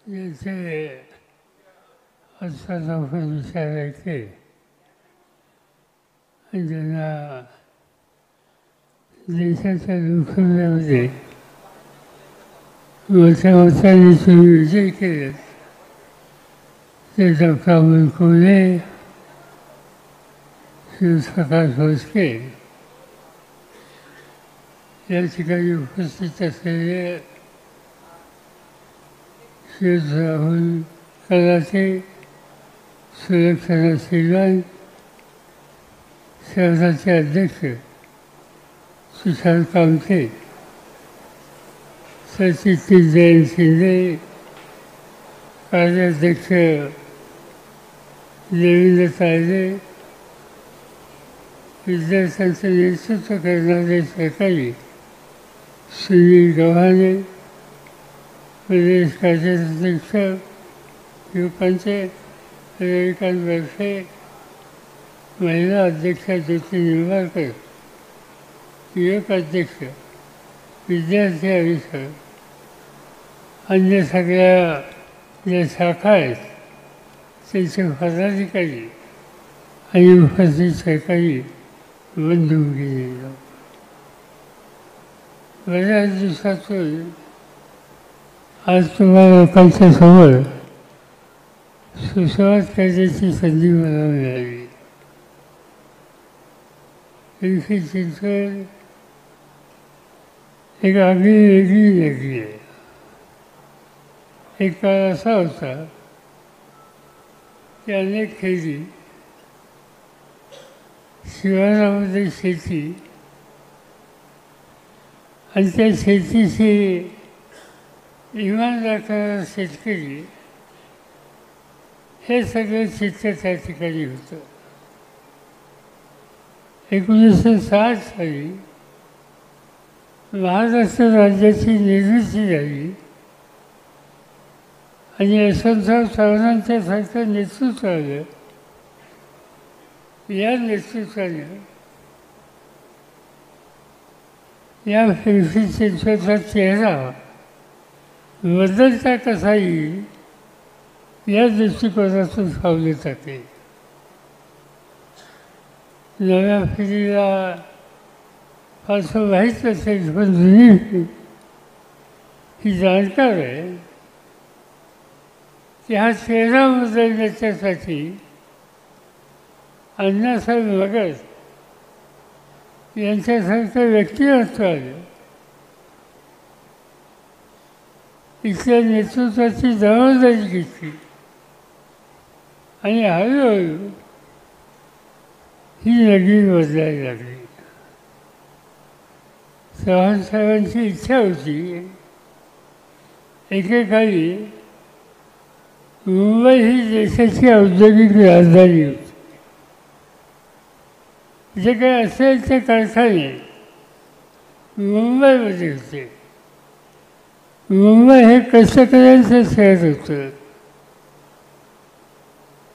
जैसे अस्पताल विचार के ज्यांना देशाच्या दुःखामध्ये मोठ्या मोठ्याने विजय केले ते डॉक्टर अमोल कोल्हे, शिवप्रकाश भोसले या ठिकाणी उपस्थित असलेले श्री राहुल कलाचे, सुलक्षणा श्रीवान, शहराचे अध्यक्ष सुशांत कामते, सचिन जयंत शिंदे, कार्याध्यक्ष देवेंद्र तायडे, विद्यार्थ्यांचं नेतृत्व करणारे सहकारी सुनील गव्हाणे, प्रदेश कार्याध्यक्ष युवकांचे रविकांत बर्फे, महिला अध्यक्षा ज्योती निंबाळकर, युवक अध्यक्ष विद्यार्थी आयुष्य, अन्य सगळ्या ज्या शाखा आहेत त्यांचे पदाधिकारी आणि उपस्थित सहकारी बंधू गेले. बऱ्याच दिवसातून आज तुम्हाला लोकांच्या समोर सुसंवाद करण्याची संधी मला मिळाली. पिंपरी चिंचवड एक आगळी वेगळी नगरी आहे. एक काळ असा होता की अनेक खेडी शिवारामध्ये शेती आणि त्या शेतीशी इमान राखणारा शेतकरी हे सगळं चित्र त्या ठिकाणी होतं. 1960 साली महाराष्ट्र राज्याची निर्मिती झाली आणि यशवंतराव चव्हाणांच्या सारखं नेतृत्व आलं. या नेतृत्वाने या पिंपरी चिंचवडचा चेहरा बदलता कसा येईल या दृष्टिकोनातून पावले जाते. नव्या पिढीला फारसं माहीत नसेल पण जुनी पिढी ही जाणकार आहे की हा चेहरा बदलण्याच्यासाठी अण्णासाहेब मगर यांच्यासारखं व्यक्तिमत्व आलं. इथल्या नेतृत्वाची जबाबदारी घेतली आणि हळूहळू ही नगरी बदलायला लागली. चव्हाण साहेबांची इच्छा होती एकेकाळी मुंबई ही देशाची औद्योगिक राजधानी होती. जे काही असेल ते कारखाने मुंबईमध्ये होते. मुंबई हे कष्टकऱ्यांचं शहर होतं.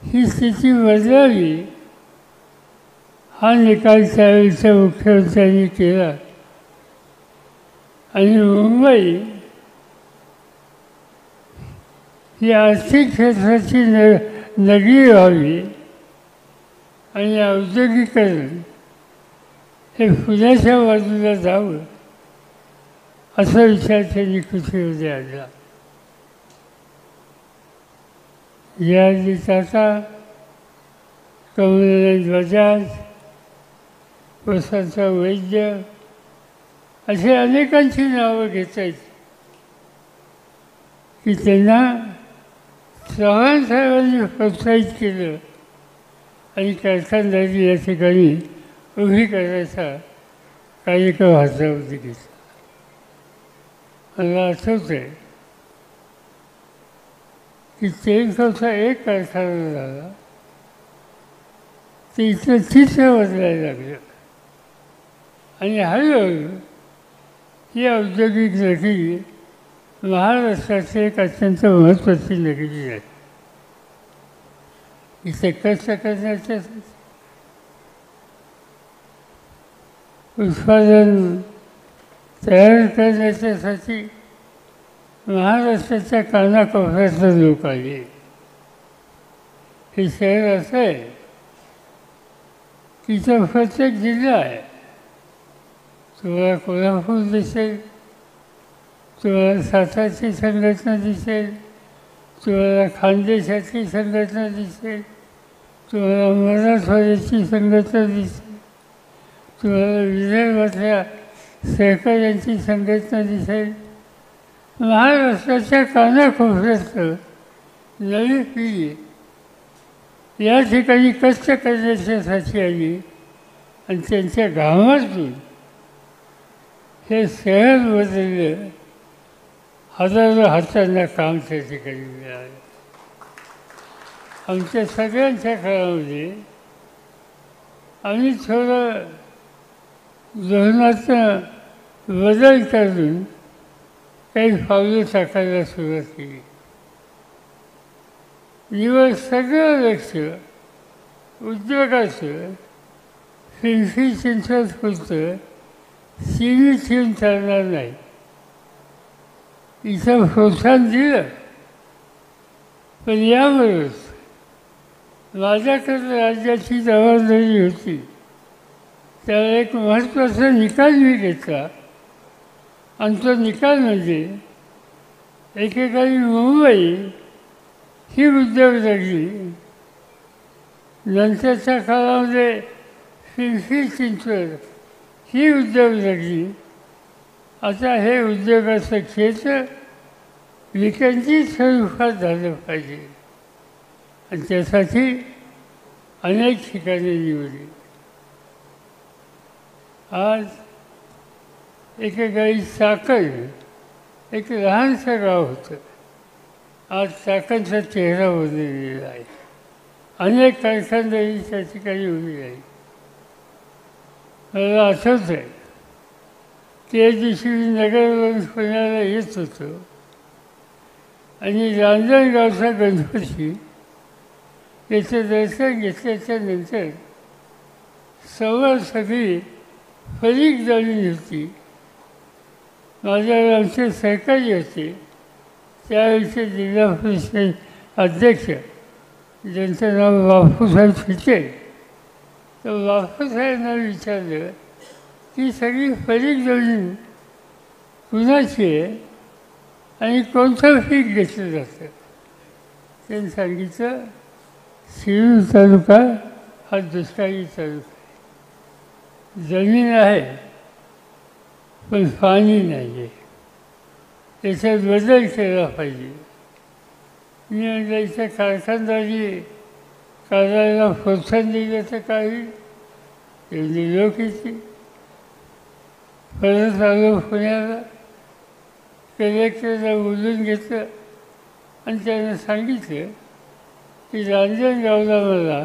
ही स्थिती बदलावी हा निकाल त्यावेळेच्या मुख्यमंत्र्यांनी केला आणि मुंबई ही आर्थिक क्षेत्राची नगरी व्हावी आणि औद्योगिकरण हे पुण्याच्या बाजूला जावं असा विचार त्यांनी कृतीमध्ये आणला. यादी टाटा, कमलनाथ बजाज, वसंतराव वैद्य असे अनेकांची नावं घेता येत की त्यांना चव्हाण साहेबांनी प्रोत्साहित केलं आणि कारखानदारी या ठिकाणी उभी करायचा कार्यक्रम हातामध्ये घेतला. मला आठवतं आहे की तेलकवचा एक कारखाना झाला ते इथलं चित्र बदलायला लागलं आणि हळूहळू ही औद्योगिक नगरी महाराष्ट्राची एक अत्यंत महत्त्वाची नगरी आहे. इथे कष्ट करण्याच्यासाठी उत्पादन तयार करण्याच्यासाठी महाराष्ट्राच्या कानाकोपऱ्यातले लोक आले. हे शहर असं आहे की इथं प्रत्येक जिल्हा आहे. तुम्हाला कोल्हापूर दिसेल, तुम्हाला सातारची संघटना दिसेल, तुम्हाला खानदेशाची संघटना दिसेल, तुम्हाला मराठवाड्याची संघटना दिसेल, तुम्हाला विदर्भातल्या सहकाऱ्यांची संघटना दिसेल. महाराष्ट्राच्या कानाकोपऱ्यातलं नवी पिढी या ठिकाणी कष्ट करण्यासाठी आली आणि त्यांच्या घामातून हे शहर बदललं. हजारो हातांना काम त्या ठिकाणी मिळालं. आमच्या सगळ्यांच्या काळामध्ये आम्ही थोडं धोरणाचं बदल करून काही पावलं टाकायला सुरुवात केली. निवड सगळं लक्ष उद्योगाचं पिंपरी चिंचवड पुरतं सीमित ठेवून चालणार नाही. इथं प्रोत्साहन दिलं, पण यावरच माझ्याकडे राज्याची जबाबदारी होती. त्याला एक महत्त्वाचा निकाल मी घेतला आणि तो निकाल म्हणजे एकेकाळी मुंबई ही उद्योगनगरी, नंतरच्या काळामध्ये पिंपरी चिंचवड ही उद्योगनगरी. आता हे उद्योगाचं क्षेत्र विकेंद्रित स्वरूपात झालं पाहिजे आणि त्यासाठी अनेक ठिकाणे निवडली. आज एकेकाळी चाकण एक लहानसं गाव होतं. आज चाकणचा चेहरा बदललेला आहे. अनेक कारखानदारी त्या ठिकाणी उभी आहे. मला आठवतं आहे त्या दिवशी मी नगरवरून पुण्याला येत होतो आणि रांजणगावचा गणपती याचं दर्शन घेतल्याच्या नंतर समोर सगळी फरीक झाली होती. माझ्यावर आमचे सहकारी होते त्यावेळेचे जिल्हा परिषद अध्यक्ष, ज्यांचं नाव बापूसाहेब फिटे. तर बापूसाहेबांना विचारलं की सगळी फरीक जमीन कुणाची आहे आणि कोणतं पीक घेतलं जातं. त्यांनी सांगितलं शिरूर तालुका हा दुष्काळी तालुका आहे. जमीन आहे पण पाणी नाही आहे. त्याच्यात बदल केला पाहिजे. मी म्हटलं इथं कारखानदारी करायला प्रोत्साहन दिलं तर काही एवढी लोक येते. परत आलो पुण्याला, कलेक्टरला बोलून घेतलं आणि त्यांना सांगितलं की रांजणगावला मला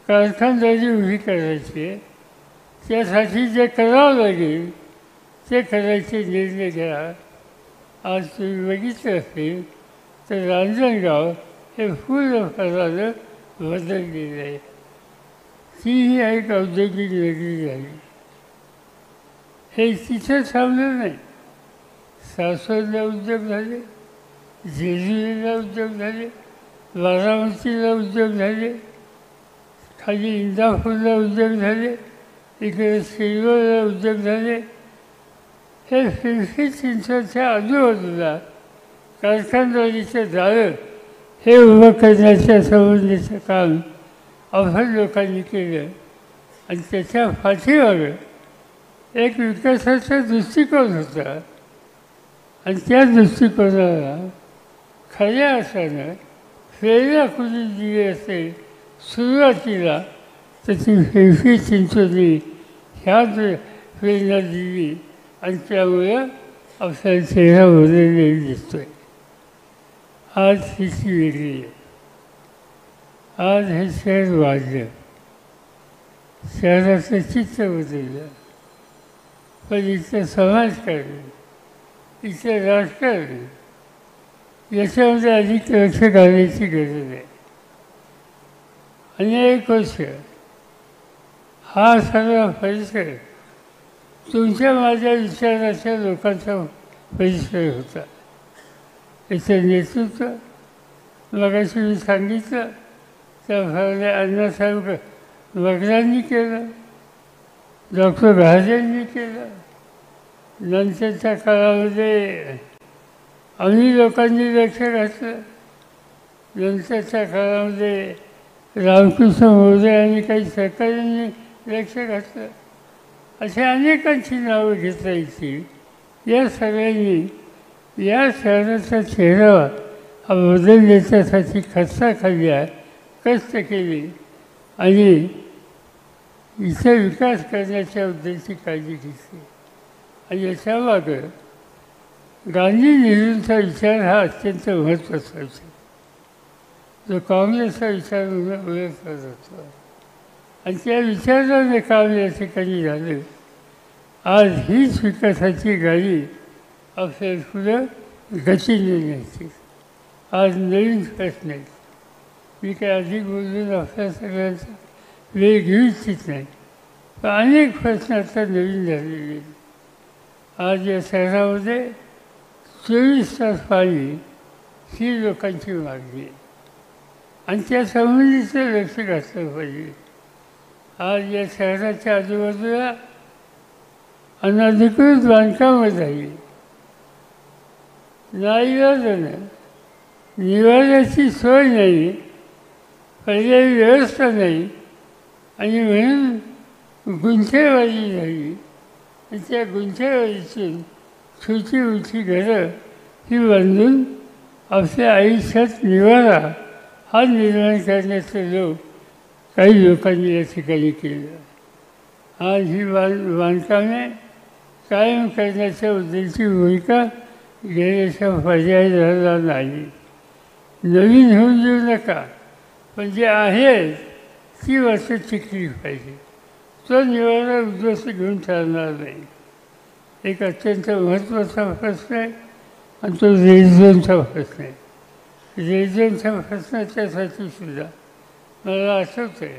कारखानदारी उभी करायची आहे. त्यासाठी जे करावं लागेल ते करायचे निर्णय घ्या. आज तुम्ही बघितलं असेल तर रांजणगाव हे पूर्णपणानं बदललेलं आहे. ही एक औद्योगिक नगरी झाली. हे तिथं थांबलं नाही. सासवडला उद्योग झाले, जेजुरीला उद्योग झाले, बारामतीला उद्योग झाले, खाली इंदापूरला उद्योग झाले, इकडे सिल्वरला उद्योग झाले. हे पिंपरी चिंचवडच्या आजूबाजूला कारखानदारीचं जाळं हे उभं करण्याच्या संबंधीचं काम अफाट लोकांनी केलं आणि त्याच्या पाठीवर एक विकासाचा दृष्टिकोन होता आणि त्या दृष्टिकोनाला खऱ्या अर्थानं प्रेरणा कुणी दिली असेल सुरुवातीला तर ती पिंपरी चिंचवडने ह्या प्रेरणा दिली आणि त्यामुळं आपला चेहरा बदललेला दिसतो आहे. आज स्थिती वेगळी आहे. आज हे शहर वाढलं, शहराचं चित्र बदललं, पण इथं समाजकारण, इथं राजकारण याच्यामध्ये अधिक लक्ष घालायची गरज आहे. अनेक वर्ष हा सगळा परिसर तुमच्या माझ्या विचाराच्या लोकांचा परिसर होता. याचं नेतृत्व मगाशी मी सांगितलं त्याप्रमाणे अण्णासाहेब वगैरेंनी केलं, डॉक्टर घाजेंनी केलं. नंतरच्या काळामध्ये आम्ही लोकांनी लक्ष घातलं. नंतरच्या काळामध्ये रामकृष्ण मोरे आणि काही सहकाऱ्यांनी लक्ष घातलं. अशा अनेकांची नावं घेता येतील. या सगळ्यांनी या शहराचा चेहरा हा बदलण्याच्यासाठी खर्चा खाल्ल्या, कष्ट केले आणि इथं विकास करण्याच्या उद्देशाची काळजी घेतली. आणि याच्यामागं गांधी नेहरूंचा विचार हा अत्यंत महत्त्वाचा विचार, जो काँग्रेसचा विचार म्हणून ओळखला जातो. आणि त्या विचाराने काम या ठिकाणी झालं. आज हीच विकासाची गाडी आपल्याला पुढं गतीने न्यायची. आज नवीन प्रश्न आहेत. मी काय अधिक बोलून आपल्या सगळ्यांचा वेळ घेऊ इच्छित नाही, पण अनेक प्रश्न आता नवीन झालेले आहेत. आज या शहरामध्ये 24 तास पाणी ही लोकांची मागणी आहे आणि त्या संबंधीचं लक्ष घातलं पाहिजे. आज या शहराच्या आजूबाजूला अनधिकृत बांधकामं झाली. नाईलाजानं निवाऱ्याची सोय नाही, पर्यायी व्यवस्था नाही आणि म्हणून गुंठेवारी झाली. आणि त्या गुंठेवारीतून छोटी मोठी घरं ही बांधून आपल्या आयुष्यात निवारा हा निर्माण करण्याचं लोक काही लोकांनी या ठिकाणी केलं. आज ही बांधकामे कायम करण्याच्या उद्देशाची भूमिका घेण्याचा पर्याय राहिला नाही. नवीन होऊन देऊ नका, पण जे आहे ती वर्षं टिकली पाहिजे. तो निवारा उद्ध्वस्त घेऊन चालणार नाही. एक अत्यंत महत्त्वाचा प्रश्न आहे आणि तो रेझोनचा प्रश्न आहे. रेझोनच्या प्रश्नाच्यासाठी सुद्धा मला आठवतं आहे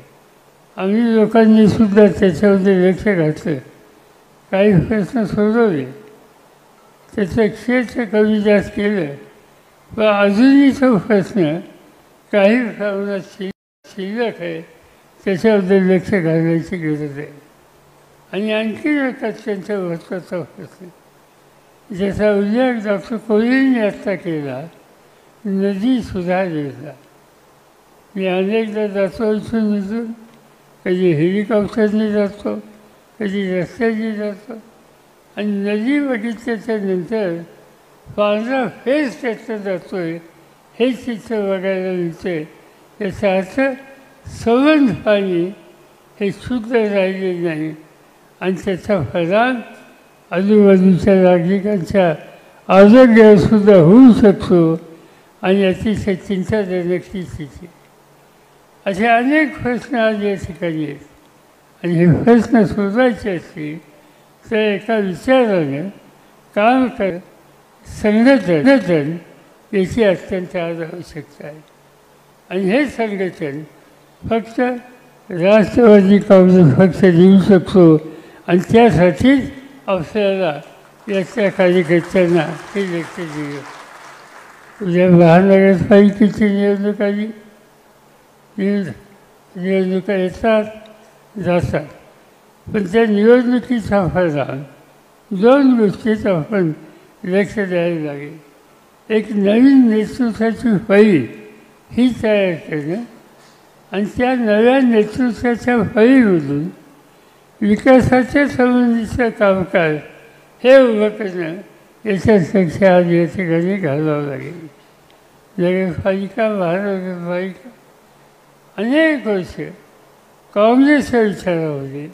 आम्ही लोकांनी सुद्धा त्याच्यामध्ये लक्ष घातलं, काही प्रश्न सोडवले, त्याचं क्षेत्र कमी जास्त केलं. पण अजूनही तो प्रश्न काही प्रमाणात शिल्लक आहे, त्याच्याबद्दल लक्ष घालण्याची गरज आहे. आणि आणखी एक अत्यंत महत्त्वाचा प्रश्न ज्याचा उल्लेख डॉक्टर कोहलींनी आत्ता केला, नदी सुधार योजना. मी अनेकदा जातो इथून कधी हेलिकॉप्टरने जातो, कधी रस्त्याने जातो आणि नदी बघितल्याच्या नंतर पांढरा फेस त्याचं जातो आहे हे चित्र बघायला मिळते. याचा अर्थ संबंध पाणी हे शुद्ध राहिले नाही आणि त्याचा परिणाम आजूबाजूच्या नागरिकांच्या आरोग्यावरसुद्धा होऊ शकतो आणि अतिशय चिंताजनक स्थिती. असे अनेक प्रश्न आज या ठिकाणी आहेत आणि हे प्रश्न सोडवायचे असतील तर एका विचारानं काम कर संघटन याची अत्यंत आज आवश्यकता आहे. आणि हे संघटन फक्त राष्ट्रवादी काँग्रेस पक्ष देऊ शकतो आणि त्यासाठीच आपल्याला याच्या कार्यकर्त्यांना हे लक्ष दिलं. उद्या महानगरपालिकेची निवडणूक आली, निवडणुका येतात जातात, पण त्या निवडणुकीचा परिणाम दोन गोष्टीत आपण लक्ष द्यायला लागेल. एक नवीन नेतृत्वाची फळी ही तयार करणं आणि त्या नव्या नेतृत्वाच्या फळीमधून विकासाच्या संबंधीचं कामकाज हे उभं करणं याच्यात लक्ष आज या ठिकाणी घालावं लागेल. नगरपालिका महानगरपालिका अनेक वर्ष काँग्रेसच्या विचारामध्ये,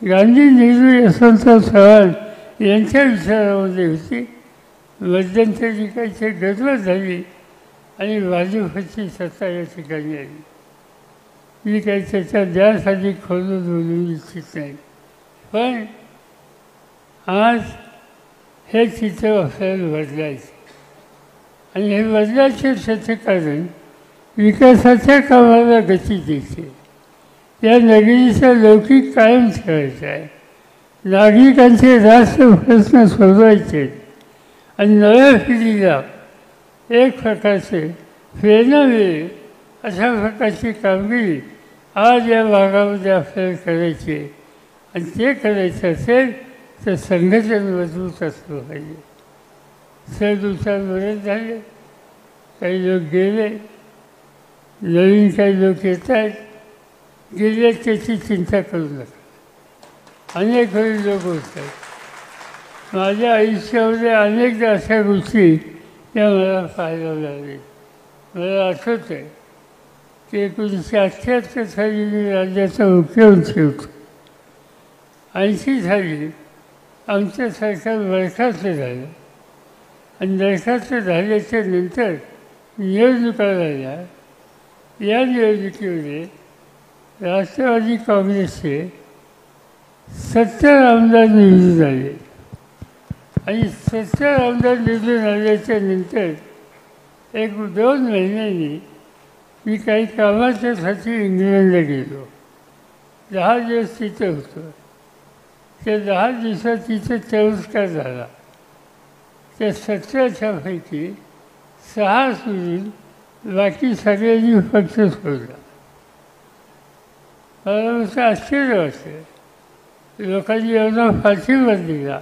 गांधी नेहरू यशवंतराव चव्हाण यांच्या विचारामध्ये होती. मध्यंतरी काही गडबड झाली आणि भाजपची सत्ता या ठिकाणी आली. मी काही त्याच्या द्यासाठी खोलून बोलू इच्छित नाही, पण आज हे चित्र आपल्याला बदलायचं आणि हे बदलायचं त्याचं कारण विकासाच्या कामाला गती द्यायची, या नगरीचा लौकिक कायम ठेवायचा आहे, नागरिकांचे राष्ट्र प्रश्न सोडवायचे आणि नव्या पिढीला एक प्रकारचे प्रेरणा मिळेल अशा प्रकारची कामगिरी आज या भागामध्ये आपल्याला करायची आहे. आणि ते करायचं असेल तर संघटन मजबूत असलं पाहिजे. सदुचार बरेच झाले, काही लोक गेले, नवीन काही लोक येत आहेत. गेले त्याची चिंता करू नका. अनेक वेळी लोक होत आहेत. माझ्या आयुष्यामध्ये अनेकदा अशा गोष्टी त्या मला पाहायला लागल्या. मला आठवतं आहे की 1978 साली मी राज्याचा मुख्यमंत्री होतो. 80 साली आमचं सरकार बरखास्त झालं आणि बरखास्त झाल्याच्या नंतर निवडणुका झाल्या. या निवडणुकीमध्ये राष्ट्रवादी काँग्रेसचे 70 आमदार निवडून आले आणि 70 आमदार निवडून आल्याच्या नंतर 1-2 महिन्यांनी मी काही कामाच्यासाठी इंग्लंडला गेलो. 10 दिवस तिथं होतो. त्या 10 दिवसात तिथं तिरस्कार झाला. त्या 70च्या पैकी 6 सोडून बाकी सगळ्यांनी पक्ष सोडला. मला असं आश्चर्य वाटलं. लोकांनी एवढा फाशीवर दिला,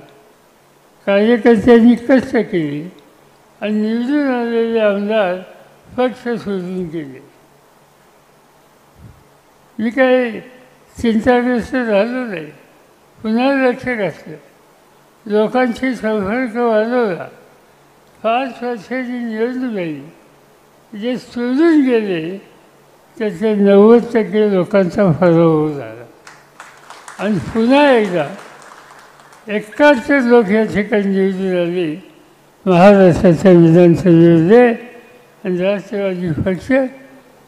कार्यकर्त्यांनी कष्ट केली आणि निवडून आलेले आमदार पक्ष सोडून गेले. मी काही चिंताग्रस्त झालो नाही. पुन्हा लक्ष घातलं, लोकांशी संपर्क वाढवला. 5 वर्षाची निवडणूक आली. जे सोडून गेले त्याचे 90% लोकांचा पराभव झाला. आणि पुन्हा एकदा 71 लोक या ठिकाणी निवडून आले महाराष्ट्राच्या विधानसभेमध्ये. आणि राष्ट्रवादी पक्ष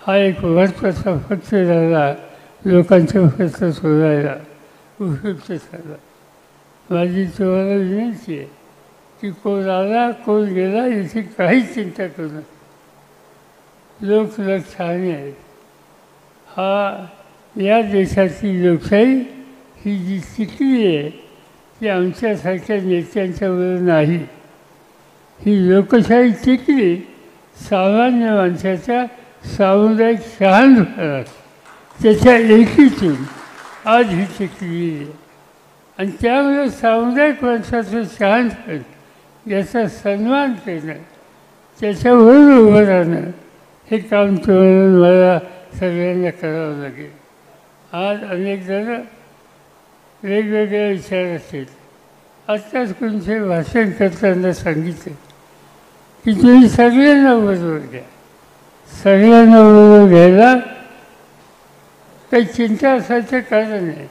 हा एक महत्त्वाचा पक्ष झाला लोकांचे प्रश्न सोडायला उपयुक्त झाला. माझी तुम्हाला विनंती आहे की कोण आला कोण गेला याची काहीच चिंता करू नका. लोक छान आहेत. या देशाची लोकशाही ही जी टिकली आहे ती आमच्यासारख्या नेत्यांच्यावर नाही. ही लोकशाही टिकली सामान्य माणसाच्या सामुदायिक शहाणपणात, त्याच्या एकीतून आज ही टिकली आहे. आणि त्यामुळे सामुदायिक माणसाचं शहाणपण याचा सन्मान करणं, त्याच्यावर उभं राहणं हे काम तुम्हाला मला सगळ्यांना करावं लागेल. आज अनेक जण वेगवेगळे विचार असतील. आत्ताच कोणते भाषण करताना सांगितलं की तुम्ही सगळ्यांना बरोबर घ्या. सगळ्यांना बरोबर घ्यायला काही चिंता असायचं कारण नाही.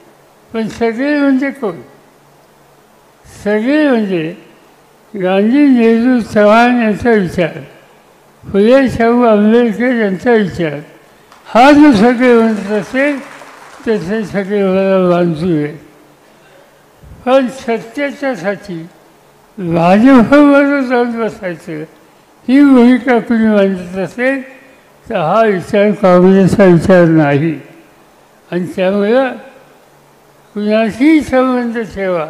पण सगळे म्हणजे कोण? सगळे म्हणजे गांधी, नेहरू, चव्हाण यांचा विचार, फुले शाहू आंबेडकर यांचा विचार हा जो सगळे म्हणत असेल तसे सगळे मला बांधू आहे. पण सत्याच्यासाठी भाजपबरोबर जाऊन बसायचं ही भूमिका कुणी मांडत असेल तर हा विचार काँग्रेसचा विचार नाही. आणि त्यामुळं कुणाशीही संबंध ठेवा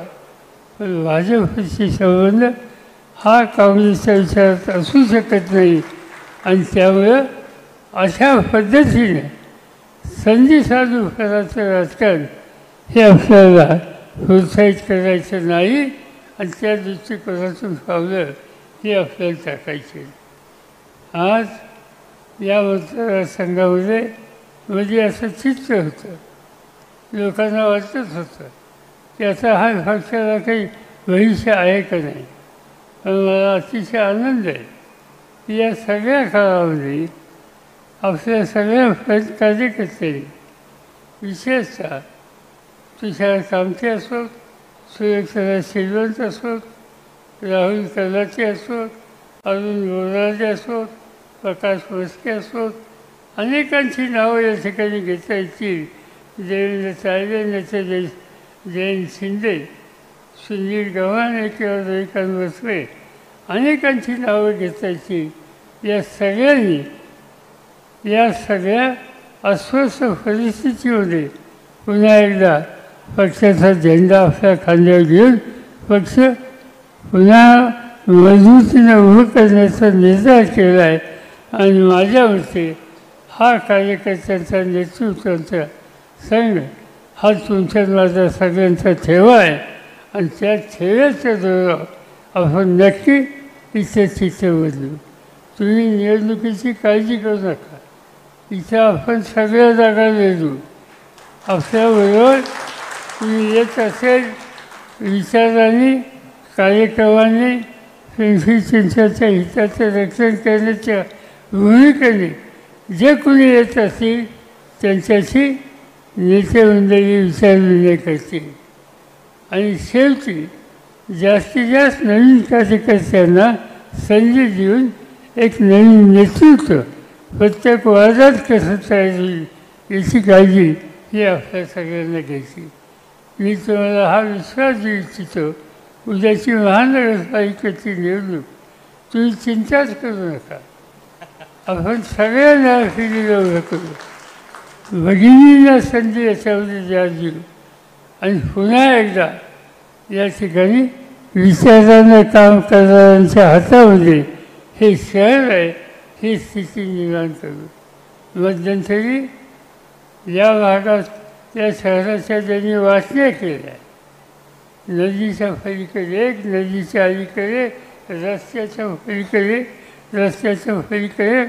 पण भाजपशी संबंध हा काँग्रेसच्या विचारात असू शकत नाही. आणि त्यामुळं अशा पद्धतीने संधी साधू करायचं राजकारण हे आपल्याला प्रोत्साहित करायचं नाही. आणि त्या दृष्टिकोनातून पावलं हे आपल्याला टाकायचे. आज या मतदारसंघामध्ये म्हणजे असं चित्र होतं, लोकांना वाटत होतं की आता हा पक्षाला काही भविष्य आहे का नाही. पण मला अतिशय आनंद आहे की या सगळ्या काळामध्ये आपल्या सगळ्या कार्यकर्त्यांनी, विशेषतः तुषार कामते असोत, सुरेखा श्रीवंत असोत, राहुल कर्लाचे असोत, अरुण बोराजे असोत, प्रकाश मस्के असोत, अनेकांची नावं या ठिकाणी घेता येतील. देवेंद्र तायडे, नेते जयंत शिंदे, सुनील गव्हाणे किंवा रविकांत बसवे, अनेकांची नावं घेता येतील. या सगळ्यांनी या सगळ्या अस्वस्थ परिस्थितीमध्ये पुन्हा एकदा पक्षाचा झेंडा आपल्या खांद्यावर घेऊन पक्ष पुन्हा मजबूतीने उभं करण्याचा निर्धार केला आहे आणि माझ्या मते हा कार्यकर्त्यांचा नेतृत्वाचा संघ हा तुमच्या माझा सगळ्यांचा ठेवा आहे आणि त्या ठेव्याच्या जोरावर आपण नक्की इथे चित्र बदलू. तुम्ही निवडणुकीची काळजी करू नका. इथं आपण सगळ्या जागा लढू. आपल्याबरोबर तुम्ही येत असेल विचारांनी कार्यक्रमांनी पिंपरी चिंचवडच्या हिताचं रक्षण करण्याच्या भूमिकेने जे कोणी येत असतील त्यांच्याशी नेते मंडळी विचारविनिमय करतील आणि शेवटी जास्तीत जास्त नवीन कार्यकर्त्यांना संधी देऊन एक नवीन नेतृत्व प्रत्येक वार्डात कसं तयार होईल याची काळजी ही आपल्या सगळ्यांना घ्यायची. मी तुम्हाला हा विश्वास देऊ इच्छितो. उद्याची महानगरपालिकेची निवडणूक तुम्ही चिंताच करू नका. आपण सगळ्यांना फिरीला उभं करू. भगिनींना संधी याच्यामध्ये द्या देऊ आणि पुन्हा एकदा या ठिकाणी विचारानं काम करणाऱ्यांच्या हातामध्ये हे शहर आहे ही स्थिती निर्माण करू. मध्यंतरी या भागात या शहराच्या ज्यांनी वाचण्या केल्या नदीच्या पलीकडे एक नदीच्या अलीकडे रस्त्याच्या पलीकडे रस्त्याच्या पलीकडे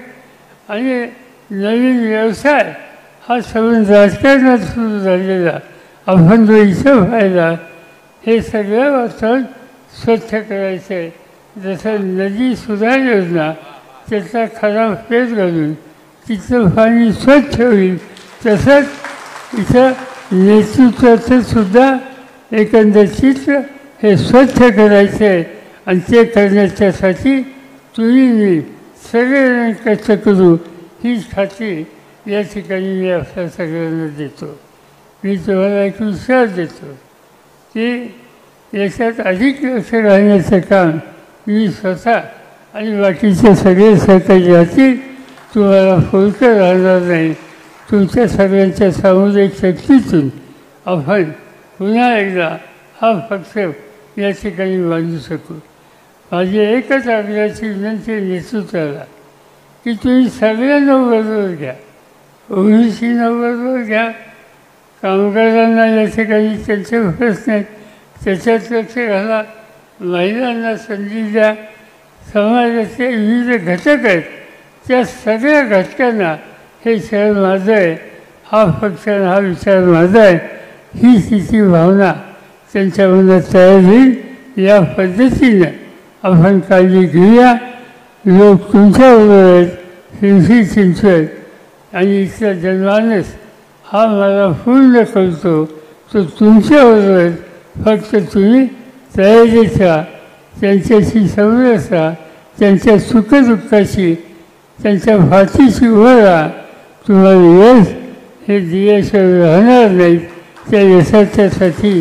आणि नवीन व्यवसाय हा सगळं राजकारणात सुरू झालेला आपण जो इथं व्हायला हे सगळं वातावरण स्वच्छ करायचं आहे. जसं नदी सुधार योजना त्याचा खराब पेट घालून तिथलं पाणी स्वच्छ होईल तसंच इथं नेतृत्वाचं सुद्धा एकंदर चित्र हे स्वच्छ करायचं आहे आणि ते करण्याच्यासाठी तुम्ही मी सगळेजण कष्ट करू हीच खात्री या ठिकाणी मी आपल्या सगळ्यांना देतो. मी तुम्हाला एक विश्वास देतो की याच्यात अधिक लक्ष घालण्याचं काम मी स्वतः आणि बाकीचे सगळे सहकारी राहतील. तुम्हाला फोडकं राहणार नाही. तुमच्या सगळ्यांच्या सामुदायिक शक्तीतून आपण पुन्हा एकदा हा पक्ष या ठिकाणी बांधू शकू. माझी एकच आग्रहाची विनंती नेतृत्वाला की तुम्ही सगळ्यांना बरोबर घ्या. ओबीसींना बरोबर घ्या. कामगारांना या ठिकाणी त्यांचे प्रश्न आहेत त्याच्यात लक्ष घाला. महिलांना संधी द्या. समाजाचे विविध घटक आहेत त्या सगळ्या घटकांना हे शहर माझं आहे हा पक्ष हा विचार माझा आहे ही तिची भावना त्यांच्या मनात तयार होईल. या पद्धतीनं आपण काळजी घेऊया. लोक तुमच्याबरोबर आहेत. पिंपरी चिंचवड आणि इथला जनमानस हा मला पूर्ण कळतो तो तुमच्याबरोबर आहे. फक्त तुम्ही तयारीत राहा. त्यांच्याशी समरस राहा. त्यांच्या सुखदुःखाशी त्यांच्या पाठीशी उभं राहा. तुम्हाला यश हे दिल्याशिवाय राहणार नाहीत. त्या यशाच्यासाठी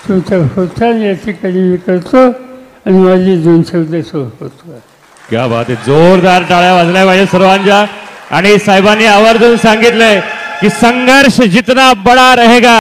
तुमचा प्रोत्साहन या ठिकाणी मी करतो आणि माझे 2 शब्द सोडतो. क्या बात आहे. जोरदार टाळ्या वाजल्या पाहिजे सर्वांच्या. आणि साहेबांनी आवर्जून सांगितलंय की संघर्ष जितना बड़ा रहेगा